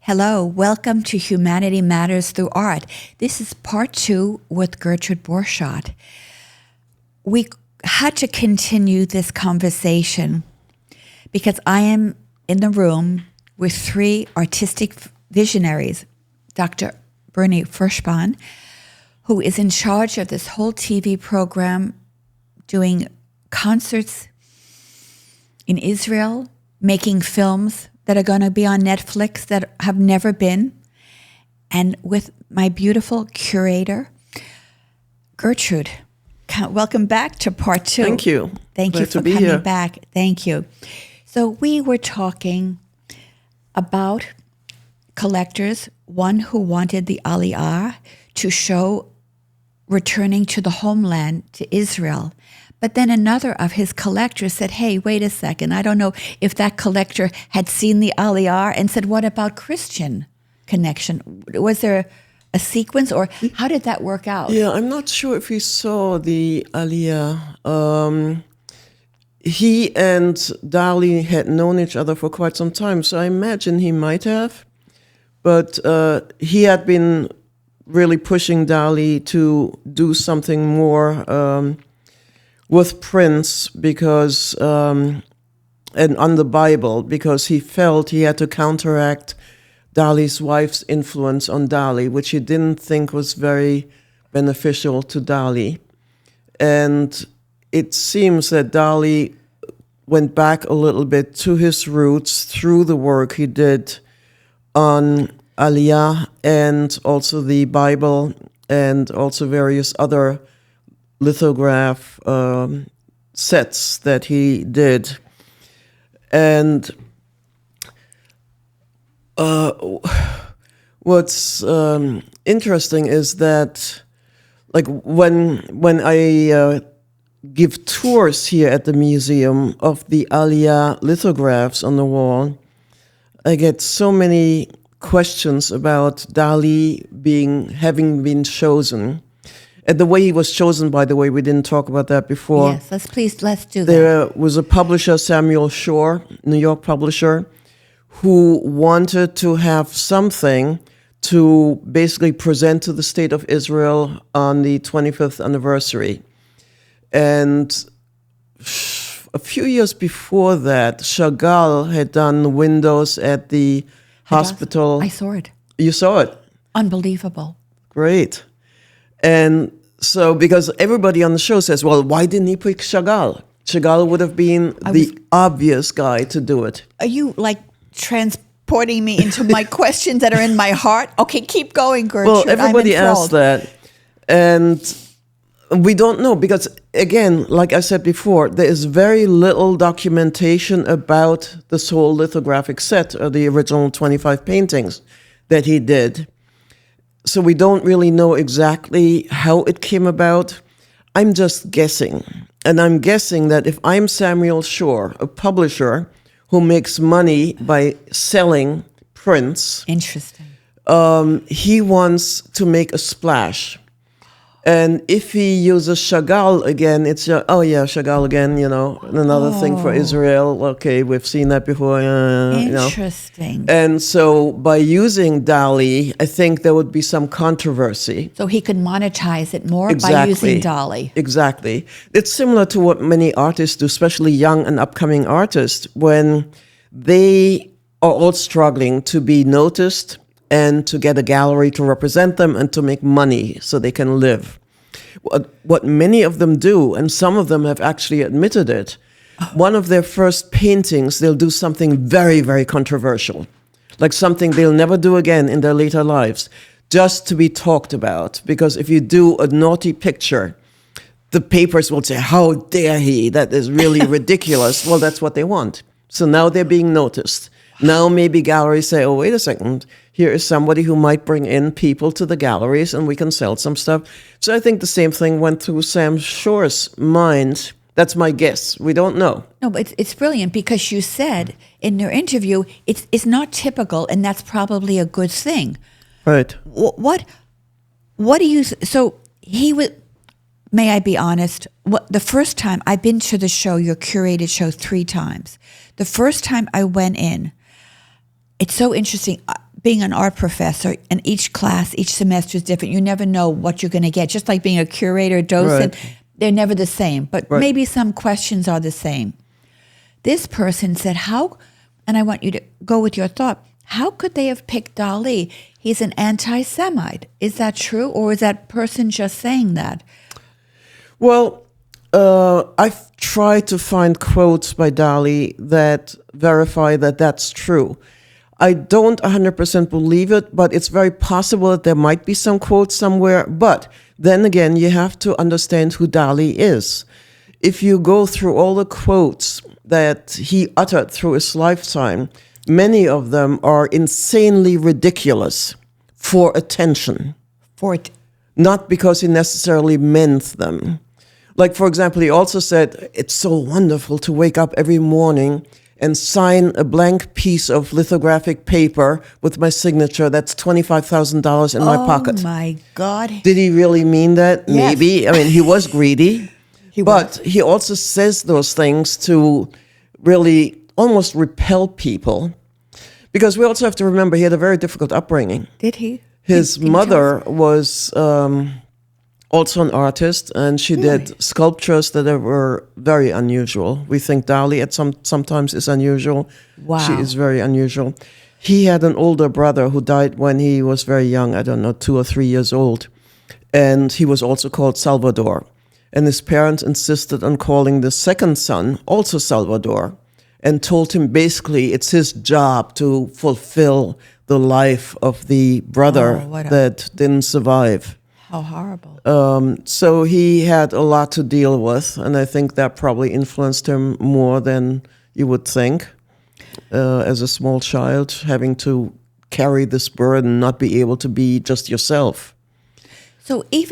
Hello, welcome to Humanity Matters Through Art. This is part 2 with Gertrude Borchardt. We had to continue this conversation because I am in the room with 3 artistic visionaries, Dr. Bernie Furshbahn, who is in charge of this whole TV program, doing concerts in Israel, making films that are going to be on Netflix that have never been, and with my beautiful curator, Gertrude. Welcome back to part 2. Thank you. Thank you for coming back. Thank you. So we were talking about collectors, one who wanted the Aliyah to show returning to the homeland, to Israel. But then another of his collectors said, hey, wait a second. I don't know if that collector had seen the Aliyah and said, what about Christian connection? Was there a sequence, or how did that work out? Yeah, I'm not sure if he saw the Aliyah. He and Dalí had known each other for quite some time, so I imagine he might have. But he had been really pushing Dalí to do something more with prints because, and on the Bible, because he felt he had to counteract Dalí's wife's influence on Dalí, which he didn't think was very beneficial to Dalí. And it seems that Dalí went back a little bit to his roots through the work he did on Aliyah and also the Bible and also various other lithograph sets that he did. And what's interesting is that, like, when I give tours here at the museum of the Aliyah lithographs on the wall, I get so many questions about Dalí having been chosen. And the way he was chosen, by the way, we didn't talk about that before. Yes, let's do that. There was a publisher, Samuel Shore, New York publisher, who wanted to have something to basically present to the State of Israel on the 25th anniversary. And a few years before that, Chagall had done windows at the hospital. I saw it. You saw it? Unbelievable. Great. And so, because everybody on the show says, well, why didn't he pick Chagall? Chagall would have been the obvious guy to do it. Are you, like, transporting me into my questions that are in my heart? Okay, keep going, Gertrude. Well, everybody asked that. And we don't know because, again, like I said before, there is very little documentation about this whole lithographic set or the original 25 paintings that he did. So we don't really know exactly how it came about. I'm just guessing. And I'm guessing that if I'm Samuel Shore, a publisher who makes money by selling prints, interesting, he wants to make a splash. And if he uses Chagall again, it's, Chagall again, another thing for Israel. Okay, we've seen that before. Interesting. And so by using Dalí, I think there would be some controversy. So he could monetize it more by using Dalí. Exactly. It's similar to what many artists do, especially young and upcoming artists, when they are all struggling to be noticed and to get a gallery to represent them and to make money so they can live. What many of them do, and some of them have actually admitted it, one of their first paintings, they'll do something very, very controversial, like something they'll never do again in their later lives, just to be talked about. Because if you do a naughty picture, the papers will say, how dare he? That is really ridiculous. Well, that's what they want. So now they're being noticed. Now maybe galleries say, oh, wait a second, here is somebody who might bring in people to the galleries and we can sell some stuff. So I think the same thing went through Sam Shore's mind. That's my guess. We don't know. No, but it's brilliant because you said in your interview, it's not typical, and that's probably a good thing. Right. What do you, so he would, may I be honest, the first time I've been to the show, your curated show, 3 times. The first time I went in, it's so interesting being an art professor, and each class, each semester is different. You never know what you're going to get. Just like being a curator, docent, they're never the same. But maybe some questions are the same. This person said, how, and I want you to go with your thought, how could they have picked Dalí? He's an anti-Semite. Is that true? Or is that person just saying that? Well, I've tried to find quotes by Dalí that verify that that's true. I don't 100% believe it, but it's very possible that there might be some quotes somewhere. But then again, you have to understand who Dalí is. If you go through all the quotes that he uttered through his lifetime, many of them are insanely ridiculous for attention. Not because he necessarily meant them. Like, for example, he also said, it's so wonderful to wake up every morning and sign a blank piece of lithographic paper with my signature. That's $25,000 in my pocket. Oh, my God. Did he really mean that? Yes. Maybe. I mean, he was greedy. But he also says those things to really almost repel people. Because we also have to remember he had a very difficult upbringing. Did he? His mother was also an artist, and she did sculptures that were very unusual. We think Dalí sometimes is unusual. Wow. She is very unusual. He had an older brother who died when he was very young, I don't know, 2 or 3 years old. And he was also called Salvador. And his parents insisted on calling the second son also Salvador, and told him basically it's his job to fulfill the life of the brother that didn't survive. How horrible. So he had a lot to deal with, and I think that probably influenced him more than you would think. As a small child, having to carry this burden, not be able to be just yourself. So if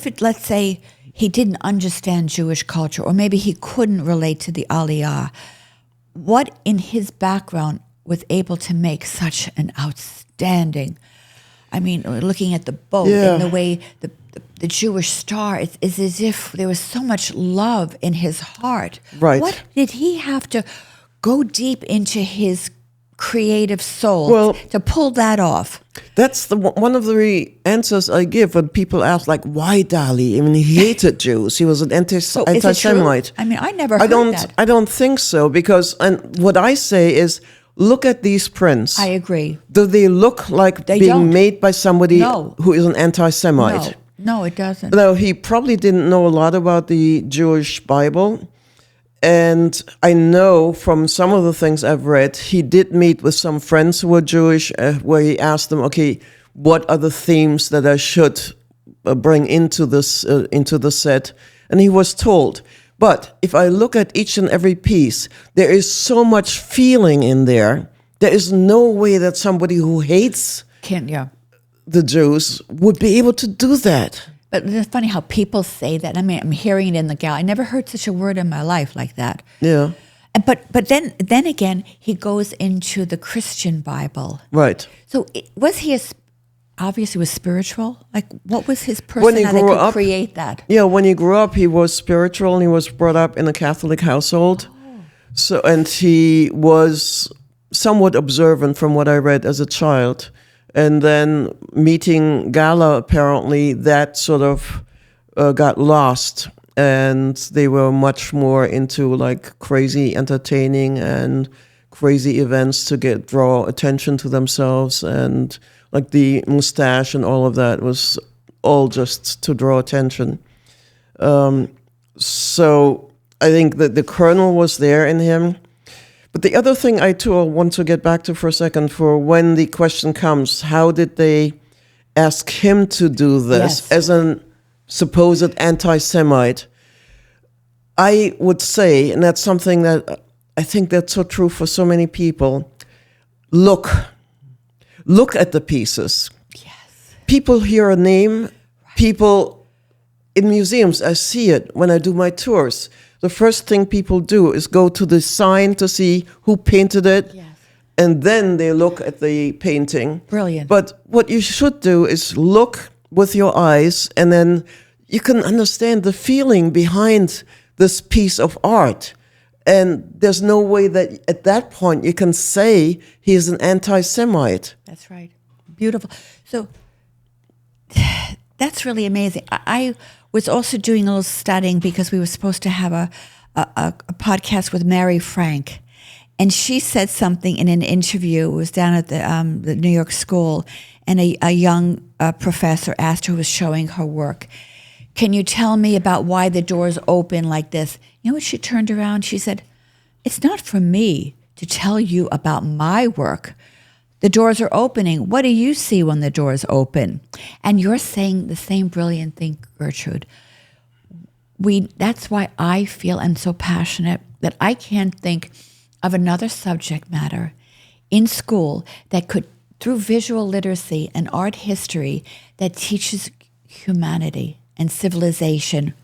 it, let's say, he didn't understand Jewish culture, or maybe he couldn't relate to the Aliyah, what in his background was able to make such an outstanding, I mean, looking at the boat and the way the Jewish star, it's as if there was so much love in his heart. Right. What did he have to go deep into his creative soul to pull that off? That's one of the answers I give when people ask, like, why Dalí? I mean, he hated Jews. He was an anti-Semite. I mean, I never heard that. I don't think so, because, and what I say is, look at these prints. I agree. Do they look like being made by somebody who is an anti-Semite? No, it doesn't. No, he probably didn't know a lot about the Jewish Bible. And I know from some of the things I've read, he did meet with some friends who were Jewish, where he asked them, okay, what are the themes that I should bring into the set? And he was told. But if I look at each and every piece, there is so much feeling in there. There is no way that somebody who hates the Jews would be able to do that. But it's funny how people say that. I mean, I'm hearing it in the gallery. I never heard such a word in my life like that. Yeah. But then again, he goes into the Christian Bible. Right. So was he obviously was spiritual? Like, what was his personality that could create that? Yeah, when he grew up, he was spiritual, and he was brought up in a Catholic household. So, and he was somewhat observant from what I read as a child. And then meeting Gala, apparently, that sort of got lost. And they were much more into like crazy entertaining and crazy events to draw attention to themselves. And like the mustache and all of that was all just to draw attention. So I think that the kernel was there in him. But the other thing I too want to get back to for a second, for when the question comes, how did they ask him to do this as a supposed anti-Semite? I would say, and that's something that I think that's so true for so many people, look at the pieces. Yes. People hear a name, people in museums, I see it when I do my tours. The first thing people do is go to the sign to see who painted it, and then they look at the painting. Brilliant. But what you should do is look with your eyes, and then you can understand the feeling behind this piece of art. And there's no way that at that point you can say he is an anti-Semite. That's right. Beautiful. So that's really amazing. I was also doing a little studying because we were supposed to have a podcast with Mary Frank. And she said something in an interview. It was down at the New York school. And a young professor asked her who was showing her work, can you tell me about why the doors open like this? You know what? She turned around. She said, it's not for me to tell you about my work. The doors are opening. What do you see when the doors open? And you're saying the same brilliant thing, Gertrude. That's why I feel I'm so passionate that I can't think of another subject matter in school that could, through visual literacy and art history, that teaches humanity and civilization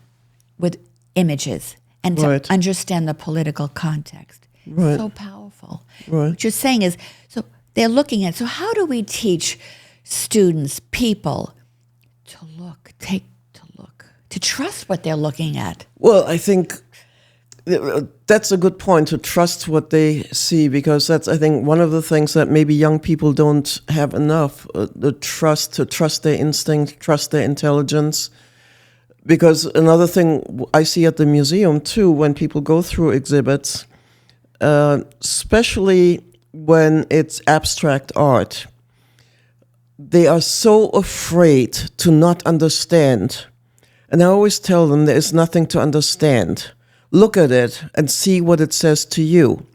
with images and to Right. understand the political context. Right. So powerful. Right. What you're saying is, so they're looking at, so how do we teach students, people, to look, to trust what they're looking at? Well, I think that's a good point, to trust what they see, because that's, I think, one of the things that maybe young people don't have enough, to trust their instinct, trust their intelligence. Because another thing I see at the museum too, when people go through exhibits, especially when it's abstract art, they are so afraid to not understand. And I always tell them there is nothing to understand. Look at it and see what it says to you.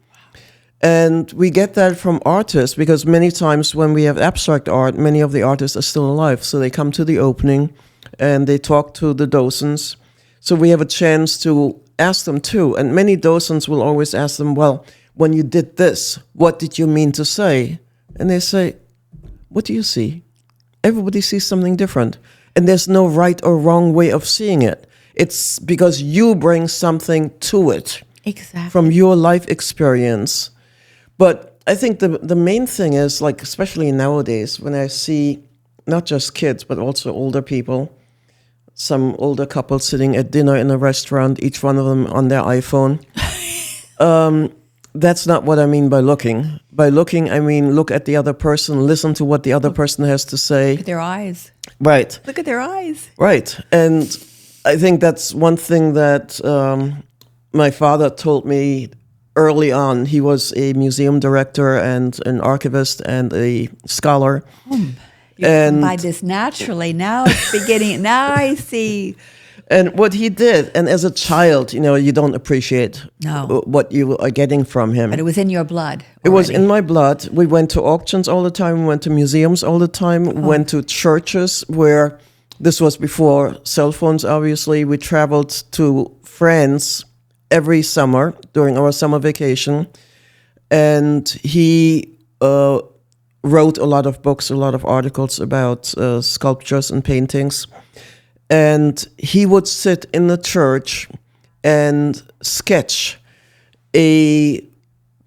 And we get that from artists, because many times when we have abstract art, many of the artists are still alive. So they come to the opening and they talk to the docents. So we have a chance to ask them too. And many docents will always ask them, well, when you did this, what did you mean to say? And they say, what do you see? Everybody sees something different. And there's no right or wrong way of seeing it. It's because you bring something to it. Exactly. From your life experience. But I think the main thing is, like, especially nowadays, when I see not just kids, but also older people, some older couples sitting at dinner in a restaurant, each one of them on their iPhone. That's not what I mean by looking. By looking, I mean look at the other person, listen to what the other person has to say. Look at their eyes. Right. Look at their eyes. Right. And I think that's one thing that my father told me early on. He was a museum director and an archivist and a scholar. You come by this naturally. Now it's beginning. Now I see. And what he did, and as a child, you don't appreciate what you are getting from him. But it was in your blood already. It was in my blood. We went to auctions all the time. We went to museums all the time. We went to churches where, this was before cell phones, obviously. We traveled to France every summer during our summer vacation. And he wrote a lot of books, a lot of articles about sculptures and paintings. And he would sit in the church and sketch a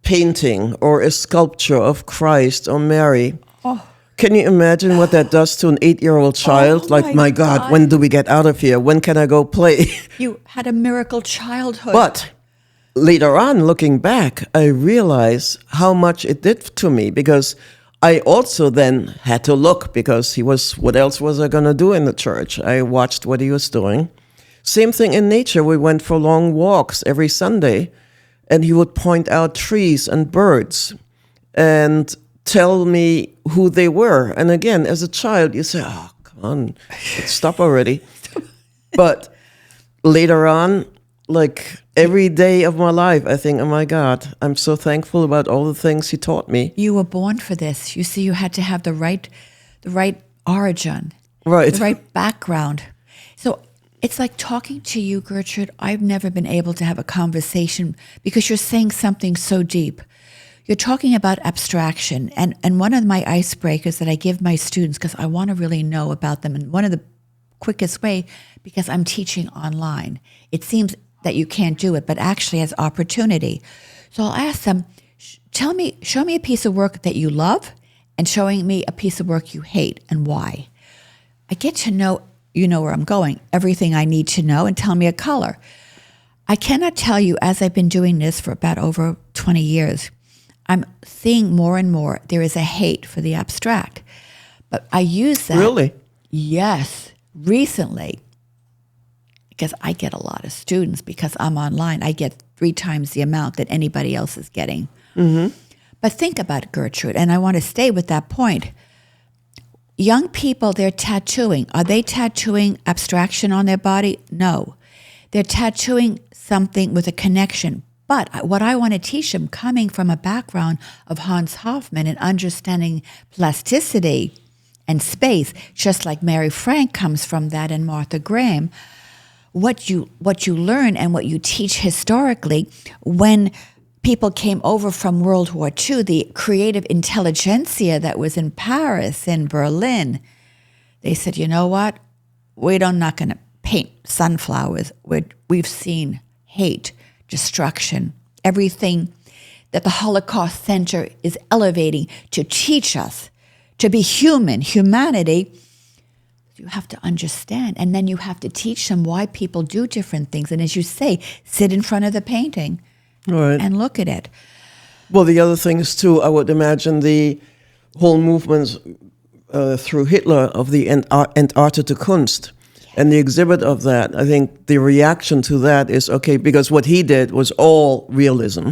painting or a sculpture of Christ or Mary. Oh. Can you imagine what that does to an 8-year-old child? My God, when do we get out of here? When can I go play? You had a miracle childhood. But later on, looking back, I realize how much it did to me, because I also then had to look, because what else was I going to do in the church? I watched what he was doing. Same thing in nature. We went for long walks every Sunday, and he would point out trees and birds and tell me who they were. And again, as a child, you say, oh, come on, stop already. But later on, like every day of my life, I think, oh my God, I'm so thankful about all the things he taught me. You were born for this. You see, you had to have the right origin, right, the right background. So it's like talking to you, Gertrude. I've never been able to have a conversation because you're saying something so deep. You're talking about abstraction, and one of my icebreakers that I give my students, because I want to really know about them, and one of the quickest way, because I'm teaching online. It seems that you can't do it, but actually has opportunity. So I'll ask them, show me a piece of work that you love, and showing me a piece of work you hate, and why. I get to know, you know where I'm going, everything I need to know, and tell me a color. I cannot tell you, as I've been doing this for about over 20 years, I'm seeing more and more there is a hate for the abstract. But I use that. Really? Yes. Recently, because I get a lot of students because I'm online. I get 3 times the amount that anybody else is getting. Mm-hmm. But think about it, Gertrude, and I want to stay with that point. Young people, they're tattooing. Are they tattooing abstraction on their body? No. They're tattooing something with a connection. But what I want to teach them, coming from a background of Hans Hofmann and understanding plasticity and space, just like Mary Frank comes from that and Martha Graham, what you learn and what you teach historically, when people came over from World War II, the creative intelligentsia that was in Paris, in Berlin, they said, you know what? We're not going to paint sunflowers. We've seen hate, destruction, everything that the Holocaust Center is elevating to teach us to be humanity. You have to understand, and then you have to teach them why people do different things. And as you say, sit in front of the painting and look at it. Well, the other thing is, too, I would imagine the whole movement through Hitler of the entartete Kunst. And the exhibit of that, I think the reaction to that is, okay, because what he did was all realism,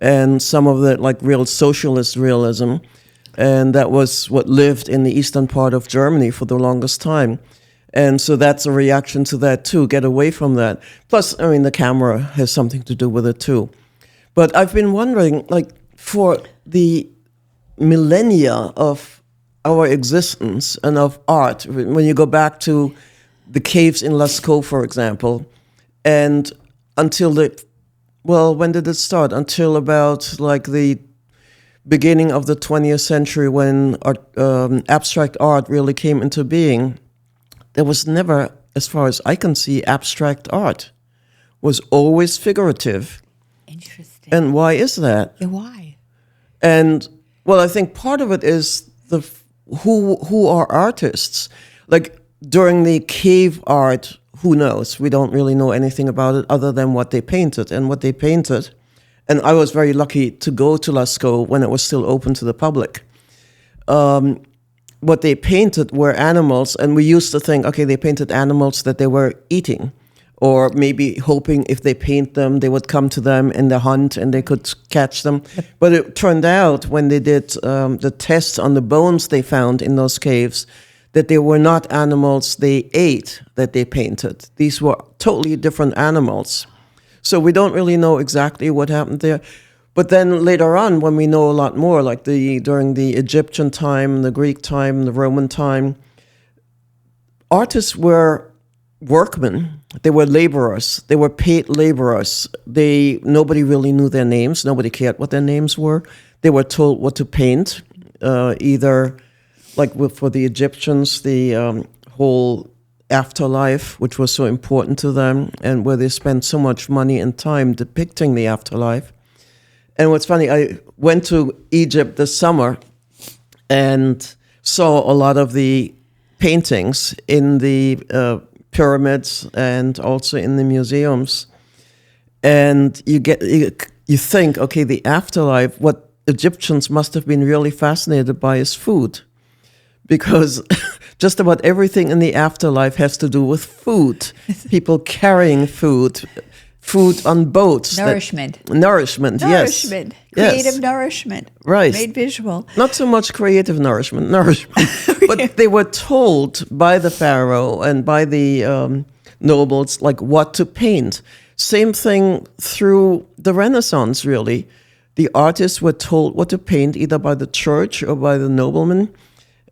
and some of it like real socialist realism, and that was what lived in the eastern part of Germany for the longest time. And so that's a reaction to that too, get away from that. Plus, I mean, the camera has something to do with it too. But I've been wondering, like, for the millennia of our existence and of art, when you go back to the caves in Lascaux, for example, and until when did it start? Until about like the beginning of the 20th century, when abstract art really came into being, there was never, as far as I can see, abstract art. It was always figurative. Interesting. And why is that? Yeah, why? And well, I think part of it is who are artists. Like during the cave art, who knows? We don't really know anything about it other than what they painted. And what they painted, and I was very lucky to go to Lascaux when it was still open to the public. What they painted were animals, and we used to think, okay, they painted animals that they were eating, or maybe hoping if they paint them, they would come to them in the hunt and they could catch them. But it turned out when they did the tests on the bones they found in those caves, that they were not animals they ate that they painted. These were totally different animals. So we don't really know exactly what happened there. But then later on, when we know a lot more, like during the Egyptian time, the Greek time, the Roman time, artists were workmen. They were laborers. They were paid laborers. Nobody really knew their names. Nobody cared what their names were. They were told what to paint, either like for the Egyptians, the whole afterlife, which was so important to them, and where they spent so much money and time depicting the afterlife. And what's funny, I went to Egypt this summer and saw a lot of the paintings in the pyramids and also in the museums. And you think, okay, the afterlife, what Egyptians must have been really fascinated by is food. Because just about everything in the afterlife has to do with food. People carrying food on boats. Nourishment. Yes. Creative nourishment. Right. Made visual. Not so much creative nourishment. But they were told by the pharaoh and by the nobles, like, what to paint. Same thing through the Renaissance, really. The artists were told what to paint, either by the church or by the noblemen.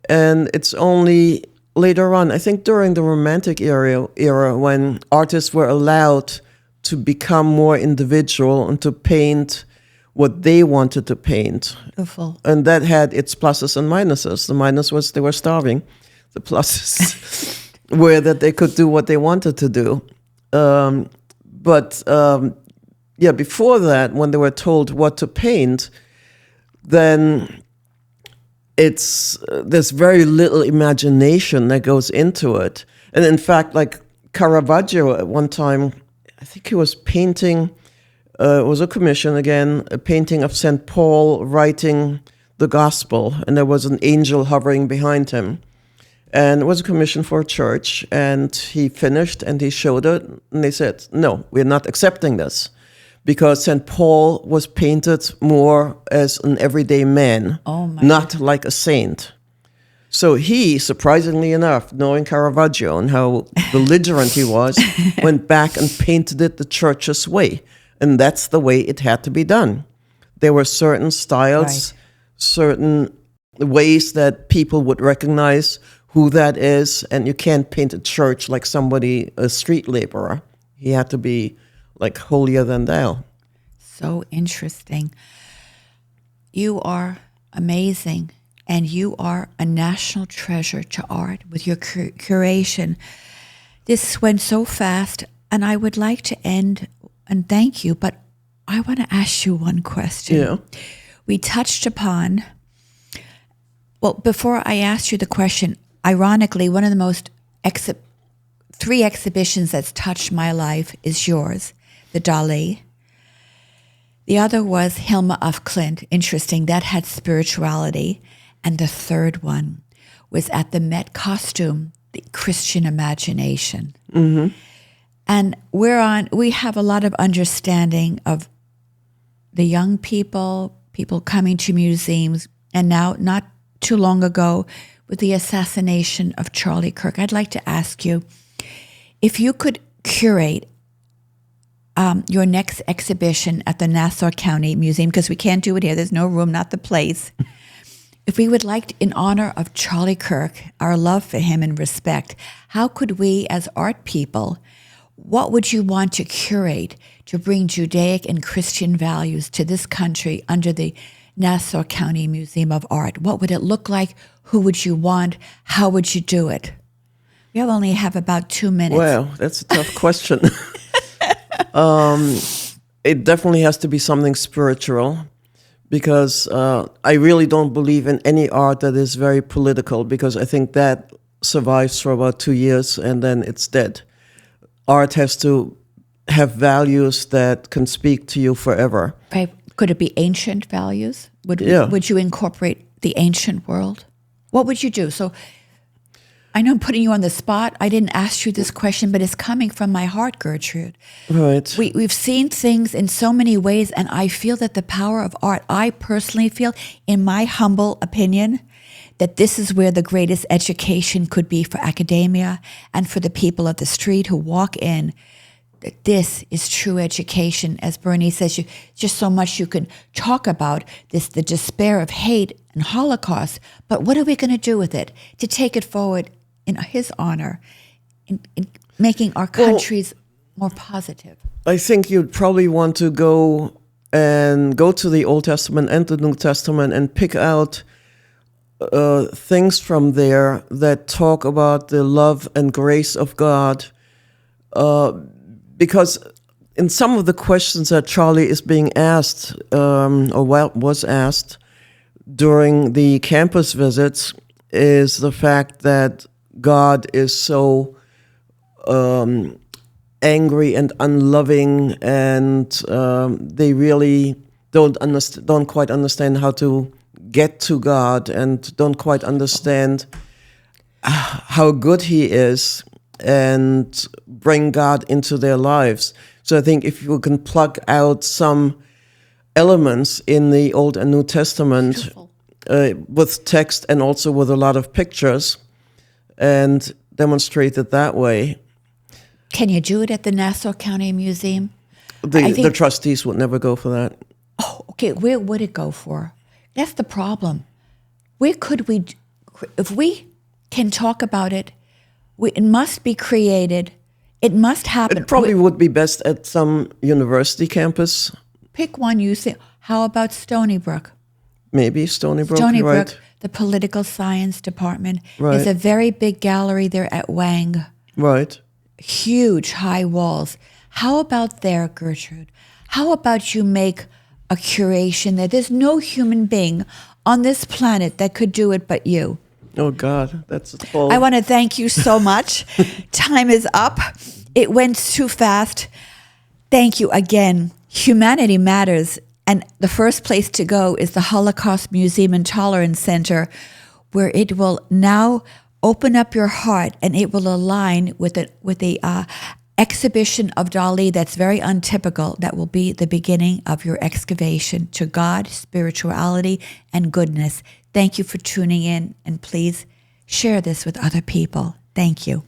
And it's only later on, I think during the Romantic era, when artists were allowed to become more individual and to paint what they wanted to paint. Beautiful. And that had its pluses and minuses. The minus was they were starving. The pluses were that they could do what they wanted to do. But before that, when they were told what to paint, then there's very little imagination that goes into it. And in fact, like Caravaggio at one time I think he was painting, it was a commission again, a painting of St. Paul writing the gospel, and there was an angel hovering behind him. And it was a commission for a church, and he finished and he showed it, and they said, no, we're not accepting this, because St. Paul was painted more as an everyday man, not like a saint. So he, surprisingly enough, knowing Caravaggio and how belligerent he was, went back and painted it the church's way. And that's the way it had to be done. There were certain styles, certain ways that people would recognize who that is, and you can't paint a church like somebody, a street laborer. He had to be like holier than thou. So interesting. You are amazing, and you are a national treasure to art with your curation. This went so fast, and I would like to end and thank you, but I want to ask you one question. Yeah. We touched upon, well, before I asked you the question, ironically, one of the most three exhibitions that's touched my life is yours, the Dalí. The other was Hilma af Klint. Interesting. That had spirituality. And the third one was at the Met Costume, the Christian imagination. Mm-hmm. And we have a lot of understanding of the young people coming to museums, and now, not too long ago, with the assassination of Charlie Kirk. I'd like to ask you, if you could curate your next exhibition at the Nassau County Museum, because we can't do it here, there's no room, not the place. If we would like, in honor of Charlie Kirk, our love for him and respect, how could we as art people, what would you want to curate to bring Judaic and Christian values to this country under the Nassau County Museum of Art? What would it look like? Who would you want? How would you do it? We only have about 2 minutes. Well, that's a tough question. It definitely has to be something spiritual, because I really don't believe in any art that is very political, because I think that survives for about 2 years and then it's dead. Art has to have values that can speak to you forever. Right. Could it be ancient values? Would you incorporate the ancient world? What would you do? So I know I'm putting you on the spot. I didn't ask you this question, but it's coming from my heart, Gertrude. Right. We've seen things in so many ways, and I feel that the power of art, I personally feel, in my humble opinion, that this is where the greatest education could be for academia and for the people of the street who walk in. That this is true education. As Bernie says, just so much you can talk about this, the despair of hate and Holocaust, but what are we going to do with it to take it forward in his honor, in making our countries more positive? I think you'd probably want to go to the Old Testament and the New Testament and pick out things from there that talk about the love and grace of God, because in some of the questions that Charlie is being asked, was asked during the campus visits, is the fact that God is so angry and unloving, and they really don't quite understand how to get to God, and don't quite understand how good He is, and bring God into their lives. So I think if you can plug out some elements in the Old and New Testament with text and also with a lot of pictures, and demonstrate it that way. Can you do it at the Nassau County Museum? The trustees would never go for that. Oh, okay. Where would it go for? That's the problem. Where could we, if we can talk about it, it must be created. It must happen. It probably would be best at some university campus. Pick one you say. How about Stony Brook? Maybe Stony Brook, Stony Brook, right. The political science department. Right. There's a very big gallery there at Wang. Right. Huge high walls. How about there, Gertrude? How about you make a curation there? There's no human being on this planet that could do it but you. Oh, God, that's full. I want to thank you so much. Time is up. It went too fast. Thank you again. Humanity Matters. And the first place to go is the Holocaust Museum and Tolerance Center, where it will now open up your heart and it will align with the exhibition of Dalí that's very untypical. That will be the beginning of your excavation to God, spirituality, and goodness. Thank you for tuning in, and please share this with other people. Thank you.